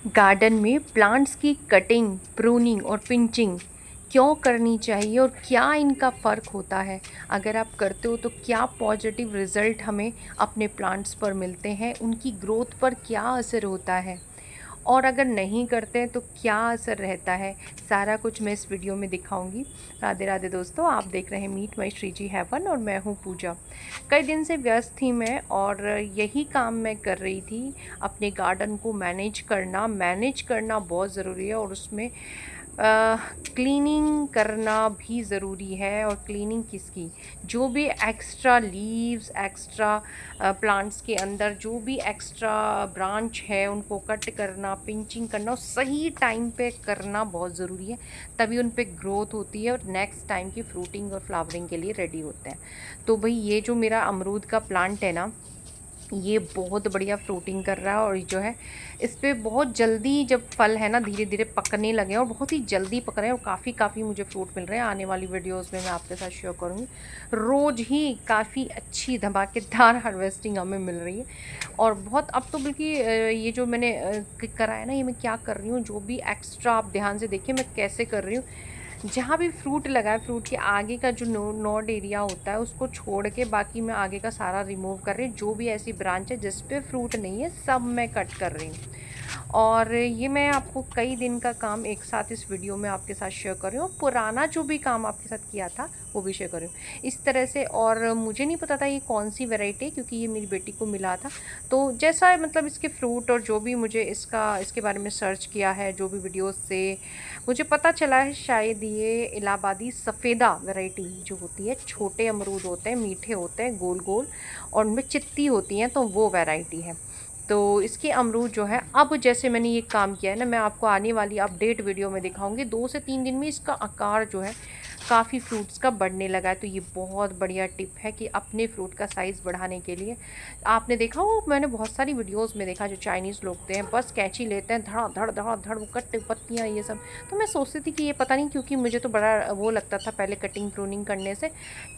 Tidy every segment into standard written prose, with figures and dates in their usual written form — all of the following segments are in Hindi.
गार्डन में प्लांट्स की कटिंग, प्रूनिंग और पिंचिंग क्यों करनी चाहिए और क्या इनका फ़र्क होता है? अगर आप करते हो तो क्या पॉजिटिव रिज़ल्ट हमें अपने प्लांट्स पर मिलते हैं? उनकी ग्रोथ पर क्या असर होता है? और अगर नहीं करते हैं तो क्या असर रहता है? सारा कुछ मैं इस वीडियो में दिखाऊंगी। राधे राधे दोस्तों, आप देख रहे हैं मीट माई श्रीजी हेवन और मैं हूँ पूजा। कई दिन से व्यस्त थी मैं और यही काम मैं कर रही थी। अपने गार्डन को मैनेज करना बहुत ज़रूरी है और उसमें क्लीनिंग करना भी ज़रूरी है। और क्लीनिंग किसकी, जो भी एक्स्ट्रा लीव्स, एक्स्ट्रा प्लांट्स के अंदर जो भी एक्स्ट्रा ब्रांच है उनको कट करना, पिंचिंग करना और सही टाइम पे करना बहुत ज़रूरी है। तभी उन पे ग्रोथ होती है और नेक्स्ट टाइम की फ्रूटिंग और फ्लावरिंग के लिए रेडी होते हैं। तो भाई ये जो मेरा अमरूद का प्लांट है ना, ये बहुत बढ़िया फ्रूटिंग कर रहा है और जो है इस पे बहुत जल्दी जब फल है ना धीरे धीरे पकने लगे हैं और बहुत ही जल्दी पक रहे हैं और काफ़ी मुझे फ्रूट मिल रहे हैं। आने वाली वीडियोस में मैं आपके साथ शेयर करूँगी। रोज़ ही काफ़ी अच्छी धमाकेदार हार्वेस्टिंग हमें मिल रही है और बहुत अब तो बल्कि ये जो मैंने करा है ना, ये मैं क्या कर रही हूँ, जो भी एक्स्ट्रा आप ध्यान से देखिए मैं कैसे कर रही हूँ। जहाँ भी फ्रूट लगा है, फ्रूट के आगे का जो नोड एरिया होता है उसको छोड़ के बाकी मैं आगे का सारा रिमूव कर रही हूँ। जो भी ऐसी ब्रांच है जिस पे फ्रूट नहीं है सब मैं कट कर रही हूँ। और ये मैं आपको कई दिन का काम एक साथ इस वीडियो में आपके साथ शेयर कर रही हूँ। पुराना जो भी काम आपके साथ किया था वो भी शेयर कर रही हूँ इस तरह से। और मुझे नहीं पता था ये कौन सी वैरायटी है, क्योंकि ये मेरी बेटी को मिला था। तो जैसा मतलब इसके फ्रूट और जो भी मुझे इसके बारे में सर्च किया है, जो भी वीडियोस से मुझे पता चला है, शायद ये इलाहाबादी सफ़ेदा वैरायटी जो होती है, छोटे अमरूद होते हैं, मीठे होते हैं, गोल गोल और उनमें चित्ती होती हैं, तो वो वैरायटी है। तो इसके अमरूद जो है, अब जैसे मैंने ये काम किया है ना, मैं आपको आने वाली अपडेट वीडियो में दिखाऊंगी। 2 से 3 दिन में इसका आकार जो है काफ़ी फ्रूट्स का बढ़ने लगा है। तो ये बहुत बढ़िया टिप है कि अपने फ्रूट का साइज़ बढ़ाने के लिए आपने देखा हो, मैंने बहुत सारी वीडियोस में देखा, जो चाइनीज़ लोग थे बस कैंची लेते हैं, धड़ा धड़ धड़ा धड़ वो कट पत्तियाँ ये सब। तो मैं सोचती थी कि ये पता नहीं, क्योंकि मुझे तो बड़ा वो लगता था पहले कटिंग प्रूनिंग करने से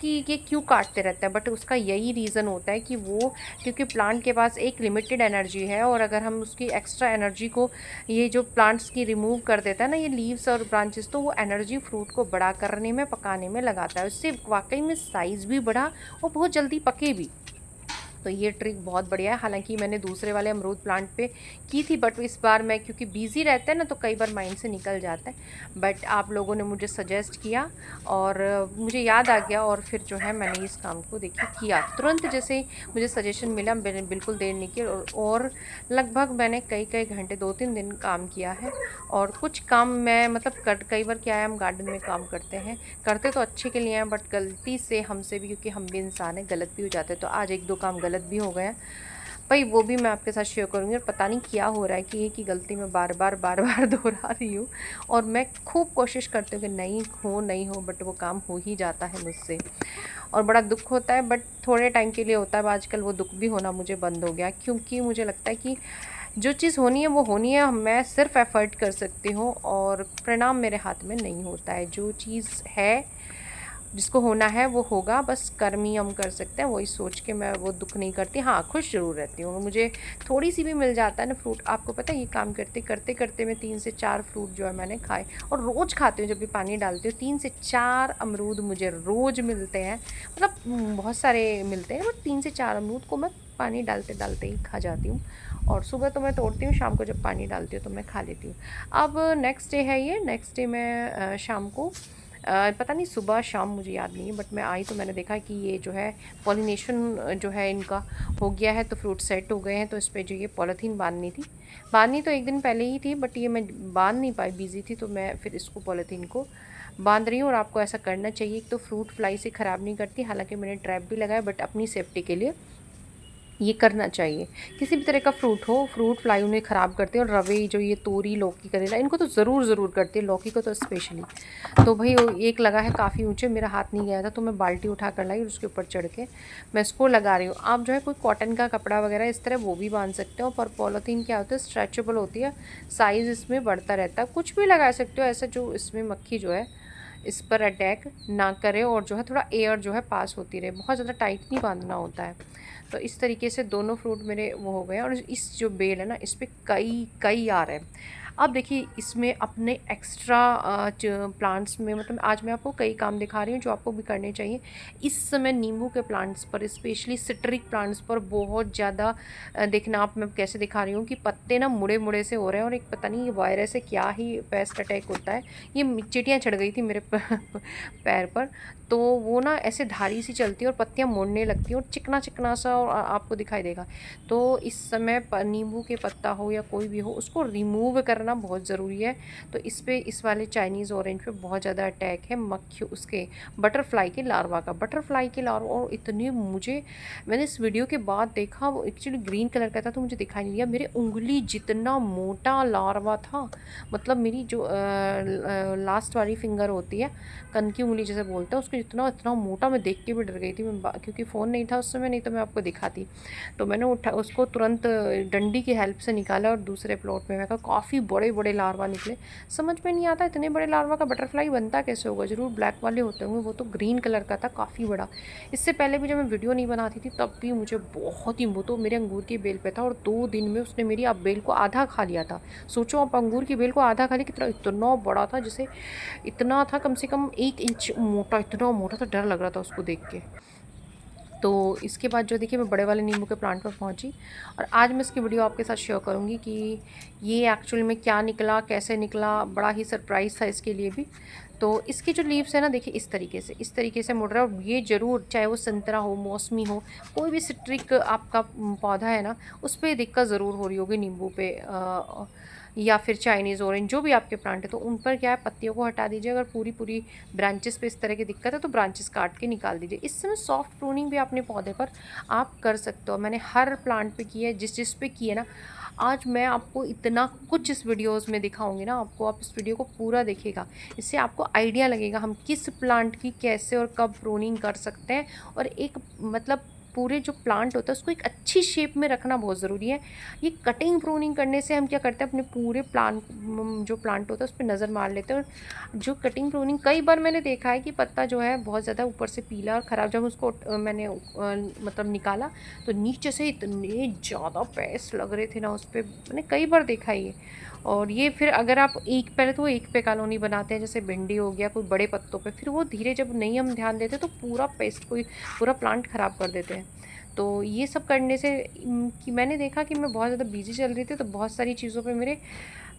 कि ये क्यों काटते रहता है। बट उसका यही रीज़न होता है कि वो, क्योंकि प्लांट के पास एक लिमिटेड एनर्जी है और अगर हम उसकी एक्स्ट्रा एनर्जी को, ये जो प्लांट्स की रिमूव कर देता है ना ये लीव्स और ब्रांचेस, तो वो एनर्जी फ्रूट को बड़ा करने में, पकाने में लगाता है। उससे वाकई में साइज़ भी बढ़ा और बहुत जल्दी पके भी। तो ये ट्रिक बहुत बढ़िया है। हालांकि मैंने दूसरे वाले अमरूद प्लांट पे की थी, बट इस बार मैं क्योंकि बिज़ी रहता है ना तो कई बार माइंड से निकल जाता है। बट आप लोगों ने मुझे सजेस्ट किया और मुझे याद आ गया और फिर जो है मैंने इस काम को देखिए किया तुरंत। जैसे मुझे सजेशन मिला, मैंने बिल्कुल देर नहीं की और लगभग मैंने कई घंटे 2-3 दिन काम किया है। और कुछ काम मैं मतलब कई बार क्या है, हम गार्डन में काम करते हैं, करते तो अच्छे के लिए हैं, बट गलती से हमसे भी, क्योंकि हम भी इंसान हैं, गलत भी हो जाते हैं। तो आज 1-2 काम गलत भी हो गया भाई, वो भी मैं आपके साथ शेयर करूँगी। और पता नहीं क्या हो रहा है कि एक ही गलती मैं बार बार दोहरा रही हूँ और मैं खूब कोशिश करती हूँ कि नहीं हो, बट वो काम हो ही जाता है मुझसे और बड़ा दुख होता है। बट थोड़े टाइम के लिए होता है। आजकल वो दुख भी होना मुझे बंद हो गया, क्योंकि मुझे लगता है कि जो चीज़ होनी है वो होनी है। मैं सिर्फ एफ़र्ट कर सकती हूँ और परिणाम मेरे हाथ में नहीं होता है। जो चीज़ है, जिसको होना है वो होगा, बस कर्म ही हम कर सकते हैं। वही सोच के मैं वो दुख नहीं करती। हाँ, खुश ज़रूर रहती हूँ। मुझे थोड़ी सी भी मिल जाता है ना फ्रूट, आपको पता है ये काम करते मैं 3 से 4 फ्रूट जो है मैंने खाए और रोज़ खाती हूँ। जब भी पानी डालती हूँ 3 से 4 अमरूद मुझे रोज़ मिलते हैं। मतलब बहुत सारे मिलते हैं, बट 3 से 4 अमरूद को मैं पानी डालते डालते ही खा जाती हूँ। और सुबह तो मैं तोड़ती हूँ, शाम को जब पानी डालती हूँ तो मैं खा लेती हूँ। अब नेक्स्ट डे है, ये नेक्स्ट डे मैं शाम को पता नहीं सुबह शाम मुझे याद नहीं है, बट मैं आई तो मैंने देखा कि ये जो है पॉलिनेशन जो है इनका हो गया है, तो फ्रूट सेट हो गए हैं। तो इस पर जो ये पॉलीथीन बांधनी तो एक दिन पहले ही थी, बट ये मैं बांध नहीं पाई, बिज़ी थी। तो मैं फिर इसको पॉलीथीन को बांध रही हूँ। और आपको ऐसा करना चाहिए। एक तो फ्रूट फ्लाई से ख़राब नहीं करती, हालांकि मैंने ट्रैप भी लगाया, बट अपनी सेफ्टी के लिए ये करना चाहिए। किसी भी तरह का फ्रूट हो, फ्रूट फ्लाई उन्हें ख़राब करते हैं। और रवे जो ये तोरी, लौकी, करेला, इनको तो ज़रूर करती है, लौकी को तो स्पेशली। तो भाई वो एक लगा है काफ़ी ऊंचे, मेरा हाथ नहीं गया था, तो मैं बाल्टी उठा कर लाई और उसके ऊपर चढ़ के मैं इसको लगा रही हूँ। आप जो है कोई कॉटन का कपड़ा वगैरह इस तरह वो भी बांध सकते हो। पर पॉलीथीन क्या होता है, स्ट्रेचेबल होती है, साइज़ इसमें बढ़ता रहता है। कुछ भी लगा सकते हो ऐसा जो इसमें मक्खी जो है इस पर अटैक ना करे और जो है थोड़ा एयर जो है पास होती रहे, बहुत ज़्यादा टाइट नहीं बांधना होता है। तो इस तरीके से दोनों फ्रूट मेरे वो हो गए और इस जो बेल है ना इस पे कई कई आ रहे हैं। अब देखिए इसमें अपने एक्स्ट्रा प्लांट्स में मतलब आज मैं आपको कई काम दिखा रही हूँ जो आपको भी करने चाहिए। इस समय नींबू के प्लांट्स पर स्पेशली सिट्रिक प्लांट्स पर बहुत ज़्यादा देखना आप, मैं कैसे दिखा रही हूँ कि पत्ते ना मुड़े मुड़े से हो रहे हैं और एक पता नहीं ये वायरस है क्या ही पेस्ट अटैक होता है। ये चींटियाँ चढ़ गई थी मेरे पैर पर, तो वो ना ऐसे धारी सी चलती है और पत्तियाँ मुड़ने लगती हैं और चिकना चिकना सा और आपको दिखाई देगा। तो इस समय नींबू के पत्ता हो या कोई भी हो उसको रिमूव करना बहुत ज़रूरी है। तो इस पे इस वाले चाइनीज़ ऑरेंज पे बहुत ज़्यादा अटैक है मक्खी उसके बटरफ्लाई के लार्वा का। बटरफ्लाई के लार्वा और इतने मुझे, मैंने इस वीडियो के बाद देखा वो एक्चुअली ग्रीन कलर का था तो मुझे दिखाई नहीं दिया, मेरे उंगली जितना मोटा लार्वा था। मतलब मेरी जो लास्ट वाली फिंगर होती है, कन की उंगली जैसे बोलते हैं, उसको इतना इतना मोटा, मैं देख के भी डर गई थी। क्योंकि फ़ोन नहीं था उस समय, नहीं तो मैं आपको दिखाती। तो मैंने उठा उसको तुरंत डंडी की हेल्प से निकाला और दूसरे प्लॉट में मैं कहा काफ़ी बड़े बड़े लार्वा निकले। समझ में नहीं आता इतने बड़े लार्वा का बटरफ्लाई बनता कैसे होगा, ज़रूर ब्लैक वाले होते होंगे, वो तो ग्रीन कलर का था काफ़ी बड़ा। इससे पहले भी जब मैं वीडियो नहीं बनाती थी तब भी मुझे बहुत ही, वो तो मेरे अंगूर की बेल पे था और 2 दिन में उसने मेरी अब बेल को आधा खा लिया था। सोचो आप, अंगूर की बेल को आधा खा लिया, कितना इतना बड़ा था, जैसे इतना था कम से कम 1 इंच मोटा, इतना मोटा था, डर लग रहा था उसको देख के। तो इसके बाद जो देखिए मैं बड़े वाले नींबू के प्लांट पर पहुंची और आज मैं इसकी वीडियो आपके साथ शेयर करूंगी कि ये एक्चुअल में क्या निकला, कैसे निकला, बड़ा ही सरप्राइज़ था इसके लिए भी। तो इसके जो लीव्स है ना देखिए इस तरीके से मुड़ रहा है और ये ज़रूर, चाहे वो संतरा हो, मौसमी हो, कोई भी सिट्रिक आपका पौधा है ना, उस पर दिक्कत ज़रूर हो रही होगी नींबू पे या फिर चाइनीज़ ऑरेंज, जो भी आपके प्लांट है तो उन पर क्या है, पत्तियों को हटा दीजिए। अगर पूरी पूरी ब्रांचेस पे इस तरह की दिक्कत है तो ब्रांचेस काट के निकाल दीजिए। इस समय सॉफ्ट प्रूनिंग भी अपने पौधे पर आप कर सकते हो। मैंने हर प्लांट पे की है, जिस जिस पे की है ना, आज मैं आपको इतना कुछ इस वीडियोस में दिखाऊंगी ना आपको, आप इस वीडियो को पूरा देखिएगा, इससे आपको आइडिया लगेगा हम किस प्लांट की कैसे और कब प्रूनिंग कर सकते हैं। और एक मतलब पूरे जो प्लांट होता है उसको एक अच्छी शेप में रखना बहुत ज़रूरी है। ये कटिंग प्रूनिंग करने से हम क्या करते हैं, अपने पूरे प्लांट जो प्लांट होता है उस पर नज़र मार लेते हैं। और जो कटिंग प्रूनिंग कई बार मैंने देखा है कि पत्ता जो है बहुत ज़्यादा ऊपर से पीला और ख़राब, जब उसको मैंने मतलब निकाला तो नीचे से इतने ज़्यादा पेस्ट लग रहे थे ना उस पर, मैंने कई बार देखा ये। और ये फिर अगर आप एक, पहले तो वो एक पे कॉलोनी बनाते हैं जैसे भिंडी हो गया, कोई बड़े पत्तों पे, फिर वो धीरे जब नहीं हम ध्यान देते तो पूरा पेस्ट, कोई पूरा प्लांट ख़राब कर देते हैं। तो ये सब करने से कि मैंने देखा कि मैं बहुत ज़्यादा बिजी चल रही थी तो बहुत सारी चीज़ों पे मेरे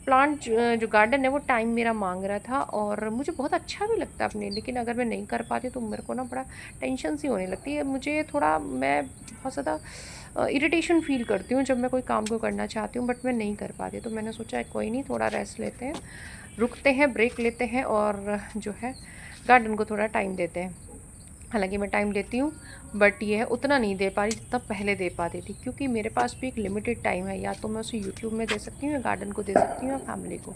प्लांट जो गार्डन है वो टाइम मेरा मांग रहा था और मुझे बहुत अच्छा भी लगता है अपने, लेकिन अगर मैं नहीं कर पाती तो मेरे को ना बड़ा टेंशन सी होने लगती है मुझे, थोड़ा मैं बहुत ज़्यादा इरिटेशन फील करती हूँ जब मैं कोई काम को करना चाहती हूँ बट मैं नहीं कर पाती। तो मैंने सोचा कोई नहीं, थोड़ा रेस्ट लेते हैं, रुकते हैं, ब्रेक लेते हैं और जो है गार्डन को थोड़ा टाइम देते हैं। हालांकि मैं टाइम देती हूँ बट ये है उतना नहीं दे पा रही जितना पहले दे पाती थी, क्योंकि मेरे पास भी एक लिमिटेड टाइम है, या तो मैं उसे यूट्यूब में दे सकती हूँ या गार्डन को दे सकती हूँ या फैमिली को।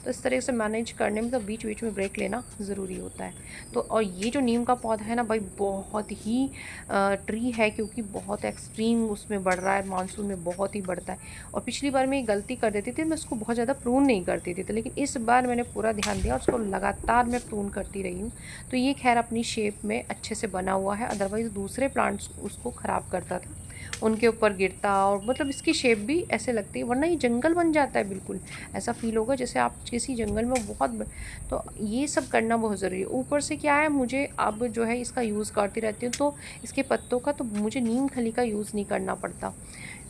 तो इस तरह से मैनेज करने में तो बीच बीच में ब्रेक लेना ज़रूरी होता है। तो और ये जो नीम का पौधा है ना भाई, बहुत ही ट्री है, क्योंकि बहुत एक्सट्रीम उसमें बढ़ रहा है, मानसून में बहुत ही बढ़ता है। और पिछली बार मैं ये गलती कर देती थी, मैं उसको बहुत ज़्यादा प्रून नहीं करती थी, तो लेकिन इस बार मैंने पूरा ध्यान दिया और उसको लगातार मैं प्रून करती रही हूँ। तो ये खैर अपनी शेप में अच्छे से बना हुआ है, अदरवाइज़ दूसरे प्लांट्स उसको ख़राब करता था, उनके ऊपर गिरता और मतलब इसकी शेप भी ऐसे लगती है, वरना ये जंगल बन जाता है, बिल्कुल ऐसा फील होगा जैसे आप किसी जंगल में तो ये सब करना बहुत ज़रूरी है। ऊपर से क्या है, मुझे अब जो है इसका यूज़ करती रहती हूँ तो इसके पत्तों का, तो मुझे नीम खली का यूज़ नहीं करना पड़ता।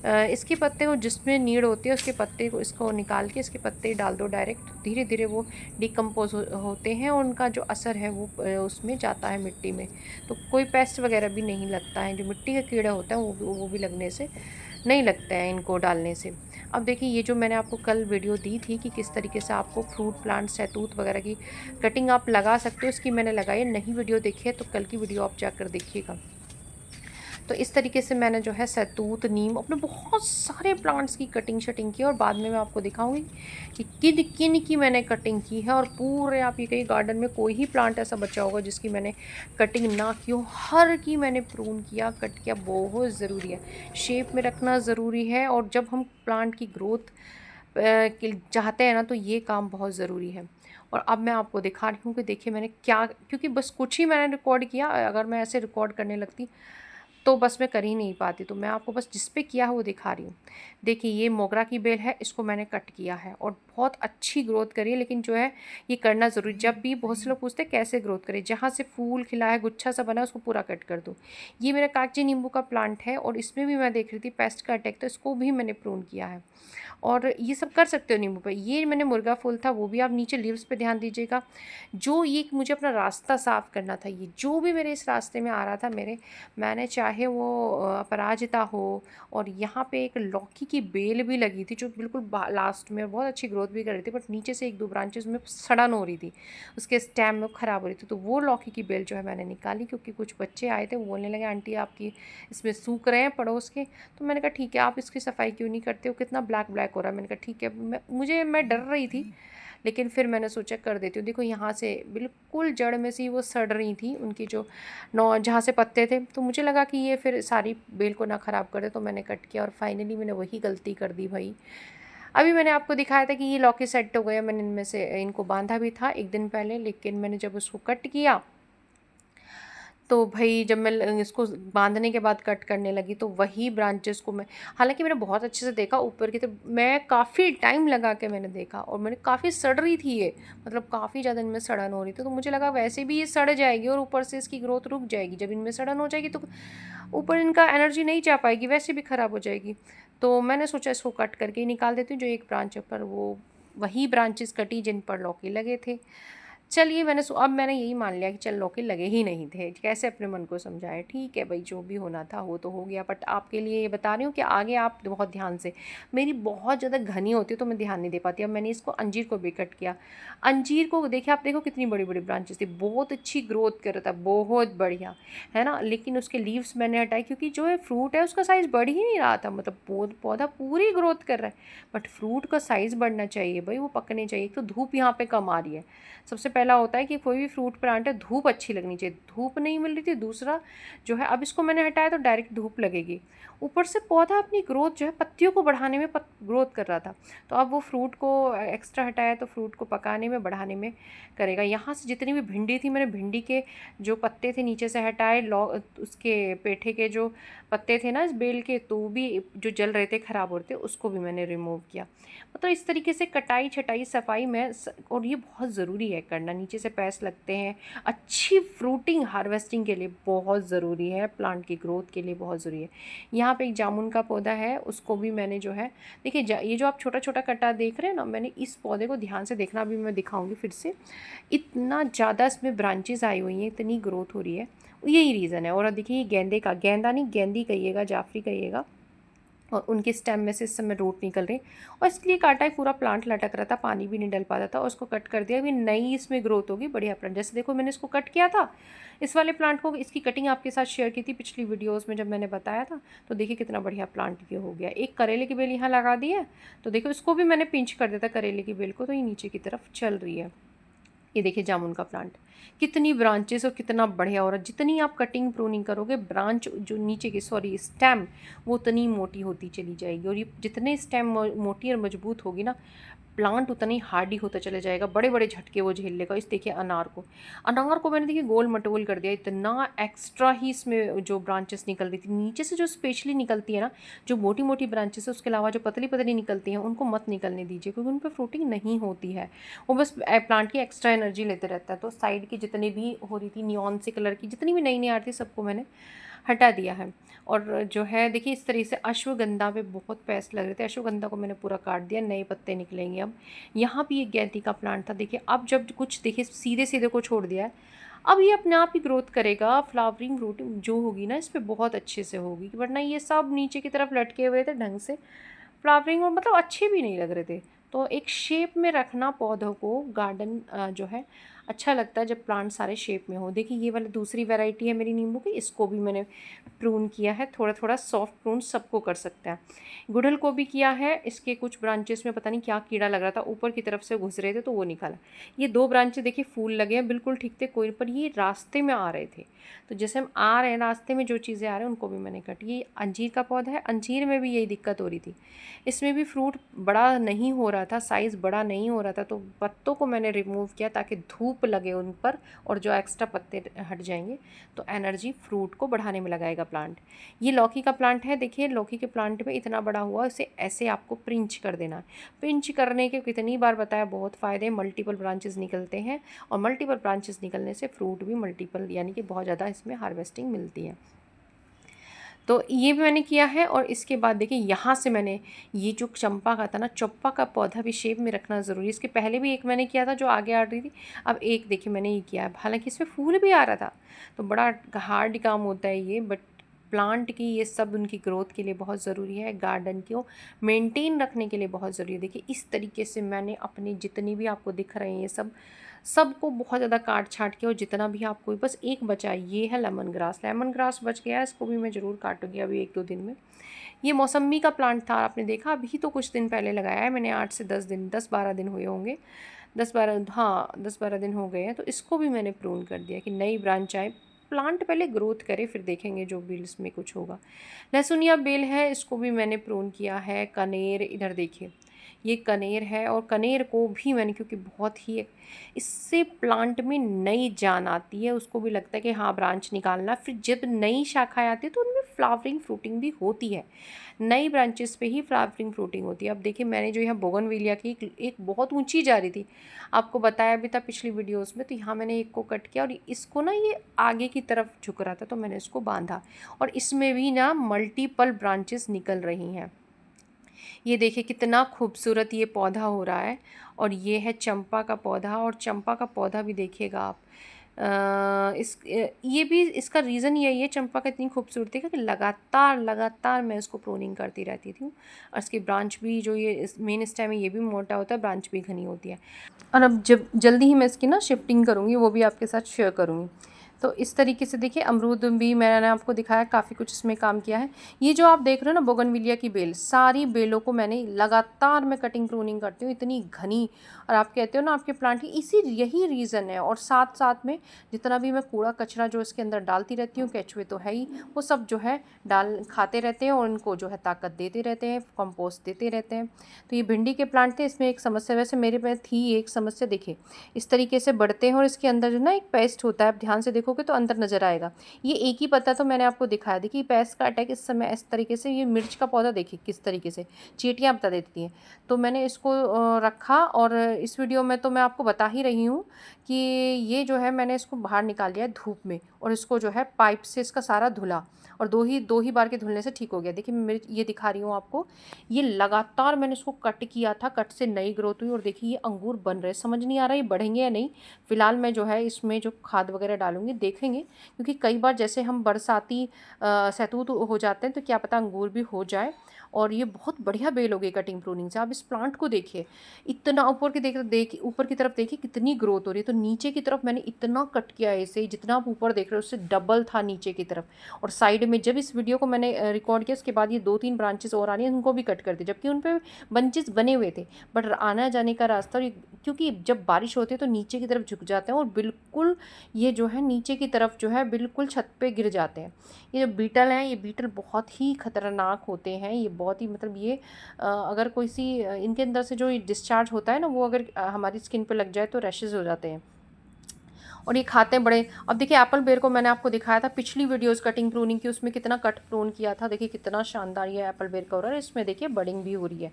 इसके पत्ते को जिसमें नीड होती है उसके पत्ते को इसको निकाल के इसके पत्ते डाल दो डायरेक्ट, धीरे धीरे वो डिकम्पोज होते हैं और उनका जो असर है वो उसमें जाता है मिट्टी में, तो कोई पेस्ट वगैरह भी नहीं लगता है। जो मिट्टी का कीड़ा होता है वो भी लगने से नहीं लगता है इनको डालने से। अब देखिए ये जो मैंने आपको कल वीडियो दी थी कि किस तरीके से आपको फ्रूट प्लांट, शहतूत वगैरह की कटिंग आप लगा सकते हो, इसकी मैंने लगाई, नहीं वीडियो देखी है तो कल की वीडियो आप जाकर देखिएगा। तो इस तरीके से मैंने जो है शहतूत, नीम, अपने बहुत सारे प्लांट्स की कटिंग शटिंग की और बाद में मैं आपको दिखाऊंगी कि किन किन की मैंने कटिंग की है। और पूरे आप ये कहीं गार्डन में कोई ही प्लांट ऐसा बचा होगा जिसकी मैंने कटिंग ना की हो, हर की मैंने प्रून किया, कट किया। बहुत ज़रूरी है, शेप में रखना ज़रूरी है। और जब हम प्लांट की ग्रोथ चाहते हैं ना, तो ये काम बहुत ज़रूरी है। और अब मैं आपको दिखा रही हूँ कि देखिए मैंने क्या, क्योंकि बस कुछ ही मैंने रिकॉर्ड किया, अगर मैं ऐसे रिकॉर्ड करने लगती तो बस मैं कर ही नहीं पाती। तो मैं आपको बस जिस पे किया है वो दिखा रही हूँ। देखिए ये मोगरा की बेल है, इसको मैंने कट किया है और बहुत अच्छी ग्रोथ करी है। लेकिन जो है ये करना ज़रूरी, जब भी बहुत से लोग पूछते हैं कैसे ग्रोथ करें, जहाँ से फूल खिला है, गुच्छा सा बना है, उसको पूरा कट कर दो। ये मेरा कागजी नींबू का प्लांट है और इसमें भी मैं देख रही थी पेस्ट का अटैक, तो इसको भी मैंने प्रून किया है। और ये सब कर सकते हो नींबू पे। ये मैंने मुर्गा फूल था, वो भी आप नीचे लीव्स पे ध्यान दीजिएगा। जो ये मुझे अपना रास्ता साफ़ करना था, ये जो भी मेरे इस रास्ते में आ रहा था मेरे, मैंने चाहे वो अपराजिता हो, और यहाँ पे एक लौकी की बेल भी लगी थी जो बिल्कुल लास्ट में बहुत अच्छी ग्रोथ भी कर रही थी, बट नीचे से एक दो ब्रांचेस में सड़न हो रही थी, उसके स्टेम में ख़राब हो रही थी। तो वो लौकी की बेल जो है मैंने निकाली, क्योंकि कुछ बच्चे आए थे, वो बोलने लगे आंटी आपकी इसमें सूख रहे हैं पड़ोस के। तो मैंने कहा ठीक है, आप इसकी सफाई क्यों नहीं करते हो, कितना ब्लैक ब्लैक हो रहा है। मैंने कहा ठीक है, मैं डर रही थी, लेकिन फिर मैंने सोचा कर देती हूँ। देखो यहाँ से बिल्कुल जड़ में से ही वो सड़ रही थी, उनकी जो नौ जहाँ से पत्ते थे, तो मुझे लगा कि ये फिर सारी बेल को ना ख़राब कर दे, तो मैंने कट किया और फाइनली मैंने वही गलती कर दी भाई। अभी मैंने आपको दिखाया था कि ये लौकी सेट हो गया, मैंने इनमें से इनको बांधा भी था एक दिन पहले, लेकिन मैंने जब उसको कट किया तो भई जब मैं इसको बांधने के बाद कट करने लगी, तो वही ब्रांचेस को मैं, हालांकि मैंने बहुत अच्छे से देखा ऊपर की, तो मैं काफ़ी टाइम लगा के मैंने देखा, और मैंने काफ़ी सड़ रही थी ये, मतलब काफ़ी ज़्यादा इनमें सड़न हो रही थी। तो मुझे लगा वैसे भी ये सड़ जाएगी और ऊपर से इसकी ग्रोथ रुक जाएगी, जब इनमें सड़न हो जाएगी तो ऊपर इनका एनर्जी नहीं जा पाएगी, वैसे भी ख़राब हो जाएगी। तो मैंने सोचा इसको कट करके ही निकाल देती हूँ, जो एक ब्रांच पर वो वही ब्रांचेस कटी जिन पर लौकी लगे थे। चलिए अब मैंने यही मान लिया कि चल लौकी लगे ही नहीं थे, कैसे अपने मन को समझाए, ठीक है भाई जो भी होना था वो तो हो गया। बट आपके लिए ये बता रही हूँ कि आगे आप बहुत ध्यान से, मेरी बहुत ज़्यादा घनी होती है तो मैं ध्यान नहीं दे पाती। अब मैंने इसको अंजीर को भी कट किया। अंजीर को देखिए, आप देखो कितनी बड़ी बड़ी ब्रांचेस थी, बहुत अच्छी ग्रोथ कर रहा था, बहुत बढ़िया, है ना। लेकिन उसके लीव्स मैंने हटाए, क्योंकि जो है फ्रूट है उसका साइज़ बढ़ ही नहीं रहा था, मतलब पौधा पूरी ग्रोथ कर रहा है, बट फ्रूट का साइज़ बढ़ना चाहिए भाई, वो पकने चाहिए। तो धूप यहाँ पे कम आ रही है, सबसे पहला होता है कि कोई भी फ्रूट प्लांट है, धूप अच्छी लगनी चाहिए, धूप नहीं मिल रही थी। दूसरा जो है, अब इसको मैंने हटाया तो डायरेक्ट धूप लगेगी। ऊपर से पौधा अपनी ग्रोथ जो है पत्तियों को बढ़ाने में ग्रोथ कर रहा था, तो अब वो फ्रूट को एक्स्ट्रा हटाया तो फ्रूट को पकाने में बढ़ाने में करेगा। यहाँ से जितनी भी भिंडी थी, मैंने भिंडी के जो पत्ते थे नीचे से हटाए, उसके पेठे के जो पत्ते थे ना इस बेल के, तो वो भी जो जल रहे थे, ख़राब हो रहे थे, उसको भी मैंने रिमूव किया। मतलब इस तरीके से कटाई छटाई सफाई में और ये बहुत ज़रूरी है करना, नीचे से पैस लगते हैं, अच्छी फ्रूटिंग हार्वेस्टिंग के लिए बहुत ज़रूरी है, प्लांट की ग्रोथ के लिए बहुत ज़रूरी है। यहाँ पे एक जामुन का पौधा है, उसको भी मैंने जो है, देखिए ये जो आप छोटा छोटा कटा देख रहे हैं ना, मैंने इस पौधे को ध्यान से देखना, अभी मैं दिखाऊंगी फिर से, इतना ज़्यादा इसमें ब्रांचेस आई हुई हैं, इतनी ग्रोथ हो रही है, यही रीज़न है। और देखिए ये गेंदे का, गेंदा नहीं गेंदी कहिएगा, जाफरी कहिएगा, और उनके स्टेम में से इस समय रूट निकल रही, और इसके लिए काटा है, पूरा प्लांट लटक रहा था, पानी भी नहीं डल पाता था, और उसको कट कर दिया। अभी नई इसमें ग्रोथ होगी, बढ़िया प्लांट। जैसे देखो मैंने इसको कट किया था, इस वाले प्लांट को, इसकी कटिंग आपके साथ शेयर की थी पिछली वीडियोस में जब मैंने बताया था। तो देखिए कितना बढ़िया प्लांट ये हो गया। एक करेले की बेल यहाँ लगा दी है, तो देखो इसको भी मैंने पिंच कर दिया था करेले की बेल को, तो ये नीचे की तरफ चल रही है। ये देखिए जामुन का प्लांट, कितनी ब्रांचेस और कितना बढ़िया हो रहा है। जितनी आप कटिंग प्रूनिंग करोगे, ब्रांच जो नीचे की, सॉरी स्टेम, वो उतनी मोटी होती चली जाएगी, और ये जितने स्टेम मोटी और मजबूत होगी ना, प्लांट उतना ही हार्डी होता चला जाएगा, बड़े बड़े झटके वो झेल लेगा। इस देखिए अनार को मैंने देखिए गोल मटोल कर दिया, इतना एक्स्ट्रा ही इसमें जो ब्रांचेस निकल रही थी नीचे से, जो स्पेशली निकलती है ना, जो मोटी मोटी ब्रांचेस है, उसके अलावा जो पतली पतली निकलती हैं उनको मत निकलने दीजिए, क्योंकि उन पर फ्रूटिंग नहीं होती है, वो बस प्लांट की एक्स्ट्रा एनर्जी लेते रहता है। तो साइड की जितनी भी हो रही थी नियॉन से कलर की, जितनी भी नई नई आ रही थी, सबको मैंने हटा दिया है। और जो है देखिए इस तरीके से अश्वगंधा पे बहुत पेस्ट लग रहे थे, अश्वगंधा को मैंने पूरा काट दिया, नए पत्ते निकलेंगे अब। यहाँ भी एक गेंदी का प्लांट था, देखिए अब जब कुछ देखिए सीधे सीधे को छोड़ दिया है, अब ये अपने आप ही ग्रोथ करेगा, फ्लावरिंग फ्रूटिंग जो होगी ना इस पर बहुत अच्छे से होगी, वरना ये सब नीचे की तरफ लटके हुए थे ढंग से, फ्लावरिंग और मतलब अच्छे भी नहीं लग रहे थे। तो एक शेप में रखना पौधों को, गार्डन जो है अच्छा लगता है जब प्लांट सारे शेप में हो। देखिए ये वाला दूसरी वैरायटी है मेरी नींबू की, इसको भी मैंने प्रून किया है, थोड़ा थोड़ा सॉफ्ट प्रून सबको कर सकता है। गुड़हल को भी किया है, इसके कुछ ब्रांचेस में पता नहीं क्या कीड़ा लग रहा था, ऊपर की तरफ से घुस रहे थे तो वो निकाला। ये 2 ब्रांचेस देखिए फूल लगे हैं, बिल्कुल ठीक थे, कोई पर ये रास्ते में आ रहे थे, तो जैसे हम आ रहे हैं रास्ते में जो चीज़ें आ रही हैं उनको भी मैंने कट। ये अंजीर का पौधा है, अंजीर में भी यही दिक्कत हो रही थी, इसमें भी फ्रूट बड़ा नहीं हो रहा था, साइज़ बड़ा नहीं हो रहा था, तो पत्तों को मैंने रिमूव किया ताकि धूप लगे उन पर और जो एक्स्ट्रा पत्ते हट जाएंगे तो एनर्जी फ्रूट को बढ़ाने में लगाएगा प्लांट। ये लौकी का प्लांट है, देखिए लौकी के प्लांट में इतना बड़ा हुआ, इसे ऐसे आपको पिंच कर देना है। पिंच करने के कितनी बार बताया, बहुत फ़ायदे, मल्टीपल ब्रांचेस निकलते हैं और मल्टीपल ब्रांचेस निकलने से फ्रूट भी मल्टीपल यानी कि बहुत ज़्यादा इसमें हार्वेस्टिंग मिलती है। तो ये भी मैंने किया है। और इसके बाद देखिए यहाँ से मैंने ये जो चंपा का था ना, चंपा का पौधा भी शेप में रखना ज़रूरी है। इसके पहले भी एक मैंने किया था जो आगे आ रही थी, अब एक देखिए मैंने ये किया है, हालांकि इसमें फूल भी आ रहा था, तो बड़ा हार्ड काम होता है ये, बट प्लांट की ये सब उनकी ग्रोथ के लिए बहुत ज़रूरी है, गार्डन को मेंटेन रखने के लिए बहुत ज़रूरी है। देखिए इस तरीके से मैंने अपने जितनी भी आपको दिख रहे हैं ये सबको बहुत ज़्यादा काट छाट के, और जितना भी आपको, बस एक बचा है, ये है लेमन ग्रास बच गया है, इसको भी मैं ज़रूर काटूंगी अभी 1-2 दिन में। ये मौसम्मी का प्लांट था, आपने देखा अभी तो कुछ दिन पहले लगाया है मैंने, 8 से 10 दिन, 10-12 दिन हुए होंगे, 10-12, हाँ 10-12 दिन हो गए हैं। तो इसको भी मैंने प्रून कर दिया कि नई ब्रांच आए, प्लांट पहले ग्रोथ करे फिर देखेंगे जो भी इसमें कुछ होगा। लहसुनिया बेल है, इसको भी मैंने प्रून किया है। कनेर, इधर देखिए ये कनेर है, और कनेर को भी मैंने, क्योंकि बहुत ही इससे प्लांट में नई जान आती है, उसको भी लगता है कि हाँ ब्रांच निकालना, फिर जब नई शाखाएं आती है तो उनमें फ्लावरिंग फ्रूटिंग भी होती है, नई ब्रांचेस पे ही फ्लावरिंग फ्रूटिंग होती है। अब देखिए मैंने जो यहाँ बोगनविलिया की एक बहुत ऊंची जा रही थी, आपको बताया भी था पिछली वीडियोस में, तो यहाँ मैंने एक को कट किया और इसको ना ये आगे की तरफ झुक रहा था तो मैंने इसको बांधा, और इसमें भी ना मल्टीपल ब्रांचेस निकल रही हैं। ये देखिए कितना खूबसूरत ये पौधा हो रहा है, और ये है चंपा का पौधा, और चंपा का पौधा भी देखिएगा आप, ये भी इसका रीज़न यही है चंपा का इतनी खूबसूरती का कि लगातार मैं इसको प्रूनिंग करती रहती थी, और इसकी ब्रांच भी जो ये मेन स्टेम है ये भी मोटा होता है, ब्रांच भी घनी होती है। और अब जब जल्दी ही मैं इसकी ना शिफ्टिंग करूँगी, वो भी आपके साथ शेयर करूँगी। तो इस तरीके से देखिए अमरूद भी मैंने आपको दिखाया, काफ़ी कुछ इसमें काम किया है। ये जो आप देख रहे हो ना बोगनविलिया की बेल, सारी बेलों को मैंने लगातार मैं कटिंग प्रूनिंग करती हूँ, इतनी घनी। और आप कहते हो ना आपके प्लांट की, इसी यही रीज़न है। और साथ साथ में जितना भी मैं कूड़ा कचरा जो इसके अंदर डालती रहती हूँ, केचुए तो है ही, वो सब जो है डाल खाते रहते हैं और उनको जो है ताकत देते रहते हैं, कंपोस्ट देते रहते हैं। तो ये भिंडी के प्लांट थे, इसमें एक समस्या वैसे मेरे पे थी, एक समस्या देखिए इस तरीके से बढ़ते हैं, और इसके अंदर जो ना एक पेस्ट होता है, आप ध्यान से देखोगे तो अंदर नज़र आएगा। ये एक ही पत्ता तो मैंने आपको दिखाया, देखिए पेस्ट का अटैक इस समय इस तरीके से, ये मिर्च का पौधा देखिए किस तरीके से चींटियाँ बता देती हैं। तो मैंने इसको रखा, और इस वीडियो में तो मैं आपको बता ही रही हूँ कि ये जो है मैंने इसको बाहर निकाल लिया धूप में, और इसको जो है पाइप से इसका सारा धुला, और दो ही बार के धुलने से ठीक हो गया। देखिए मैं ये दिखा रही हूँ आपको, ये लगातार मैंने इसको कट किया था, कट से नई ग्रोथ हुई, और देखिए ये अंगूर बन रहे, समझ नहीं आ रहा ये बढ़ेंगे या नहीं। फिलहाल मैं जो है इसमें जो खाद वगैरह डालूंगी देखेंगे, क्योंकि कई बार जैसे हम बरसाती सहतूत हो जाते हैं तो क्या पता अंगूर भी हो जाए। और ये बहुत बढ़िया बेल हो गई कटिंग प्रूनिंग से। आप इस प्लांट को देखिए, इतना ऊपर की ऊपर की तरफ देखिए कितनी ग्रोथ हो रही है। तो नीचे की तरफ मैंने इतना कट किया है इसे, जितना आप ऊपर देख रहे हो उससे डबल था नीचे की तरफ। और साइड में जब इस वीडियो को मैंने रिकॉर्ड किया उसके बाद ये 2-3 ब्रांचेस और आ रही हैं, उनको भी कट कर दी, जबकि उन पर बंचेस बने हुए थे, बट आना जाने का रास्ता, और क्योंकि जब बारिश होती है तो नीचे की तरफ झुक जाते हैं, और बिल्कुल ये जो है नीचे की तरफ जो है बिल्कुल छत पे गिर जाते हैं। ये जो बीटल हैं, ये बीटल बहुत ही ख़तरनाक होते हैं, ये बहुत ही मतलब ये अगर कोई सी इनके अंदर से जो डिस्चार्ज होता है ना, वो अगर हमारी स्किन पे लग जाए तो रैशेज़ हो जाते हैं, और ये खाते हैं बड़े। अब देखिए एप्पल बेर को मैंने आपको दिखाया था पिछली वीडियोस कटिंग प्रूनिंग की, उसमें कितना कट प्रून किया था, देखिए कितना शानदार ये एप्पल बेर का हो रहा है, इसमें देखिए बडिंग भी हो रही है।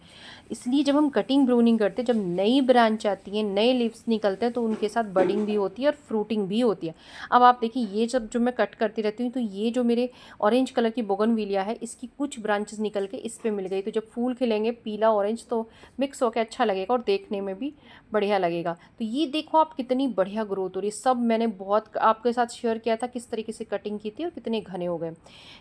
इसलिए जब हम कटिंग प्रूनिंग करते हैं, जब नई ब्रांच आती है, नए लीव्स निकलते हैं, तो उनके साथ बडिंग भी होती है और फ्रूटिंग भी होती है। अब आप देखिए ये जब जो मैं कट करती रहती हूँ, तो ये जो मेरे ऑरेंज कलर की बोगनविलिया है, इसकी कुछ ब्रांचेस निकल के इस पर मिल गई, तो जब फूल खिलेंगे पीला ऑरेंज तो मिक्स होकर अच्छा लगेगा और देखने में भी बढ़िया लगेगा। तो ये देखो आप कितनी बढ़िया ग्रोथ हो रही है, सब मैंने बहुत आपके साथ शेयर किया था किस तरीके से कटिंग की थी और कितने घने हो गए।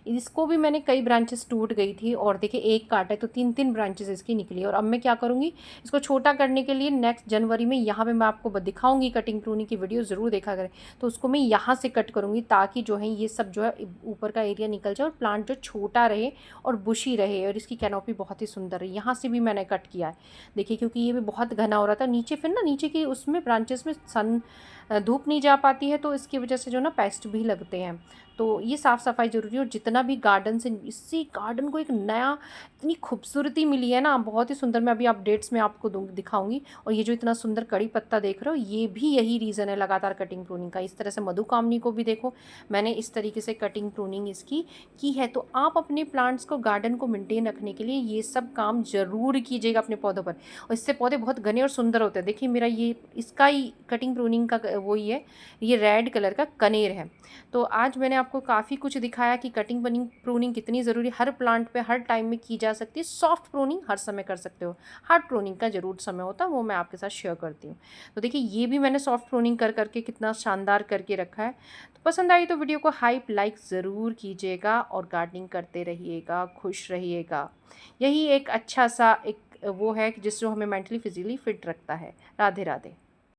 इसको भी मैंने कई ब्रांचेस टूट गई थी और देखिए एक काटा है तो 3-3 ब्रांचेस इसकी निकली। और अब मैं क्या करूँगी, इसको छोटा करने के लिए नेक्स्ट जनवरी में यहाँ पे मैं आपको दिखाऊंगी, कटिंग प्रूनिंग की वीडियो ज़रूर देखा करें। तो उसको मैं यहाँ से कट करूँगी ताकि जो है ये सब जो है ऊपर का एरिया निकल जाए और प्लांट जो छोटा रहे और बुशी रहे और इसकी कैनोपी बहुत ही सुंदर रही। यहाँ से भी मैंने कट किया है देखिए, क्योंकि ये भी बहुत घना हो रहा था नीचे, फिर ना नीचे की उसमें ब्रांचेस में धूप नहीं जा पाती है तो इसकी वजह से जो ना पेस्ट भी लगते हैं। तो ये साफ़ सफाई ज़रूरी है। और जितना भी गार्डन से, इसी गार्डन को एक नया, इतनी खूबसूरती मिली है ना, बहुत ही सुंदर। मैं अभी अपडेट्स में आपको दिखाऊंगी। और ये जो इतना सुंदर कड़ी पत्ता देख रहे हो, ये भी यही रीज़न है लगातार कटिंग प्रूनिंग का। इस तरह से मधुकामनी को भी देखो मैंने इस तरीके से कटिंग प्रूनिंग इसकी की है। तो आप अपने प्लांट्स को, गार्डन को मेंटेन रखने के लिए ये सब काम ज़रूर कीजिएगा अपने पौधों पर। और इससे पौधे बहुत घने और सुंदर होते हैं। देखिए मेरा ये इसका ही कटिंग प्रूनिंग का वो ही है, ये रेड कलर का कनेर है। तो आज मैंने आपको काफ़ी कुछ दिखाया कि कटिंग प्रूनिंग कितनी ज़रूरी, हर प्लांट पे हर टाइम में की जा सकती है। सॉफ्ट प्रूनिंग हर समय कर सकते हो, हार्ड प्रूनिंग का ज़रूर समय होता है, वो मैं आपके साथ शेयर करती हूँ। तो देखिए ये भी मैंने सॉफ्ट प्रूनिंग कर करके कितना शानदार करके रखा है। तो पसंद आई तो वीडियो को लाइक ज़रूर कीजिएगा और गार्डनिंग करते रहिएगा, खुश रहिएगा। यही एक अच्छा सा एक वो है जिससे हमें मेंटली फिजिकली फिट रखता है। राधे राधे।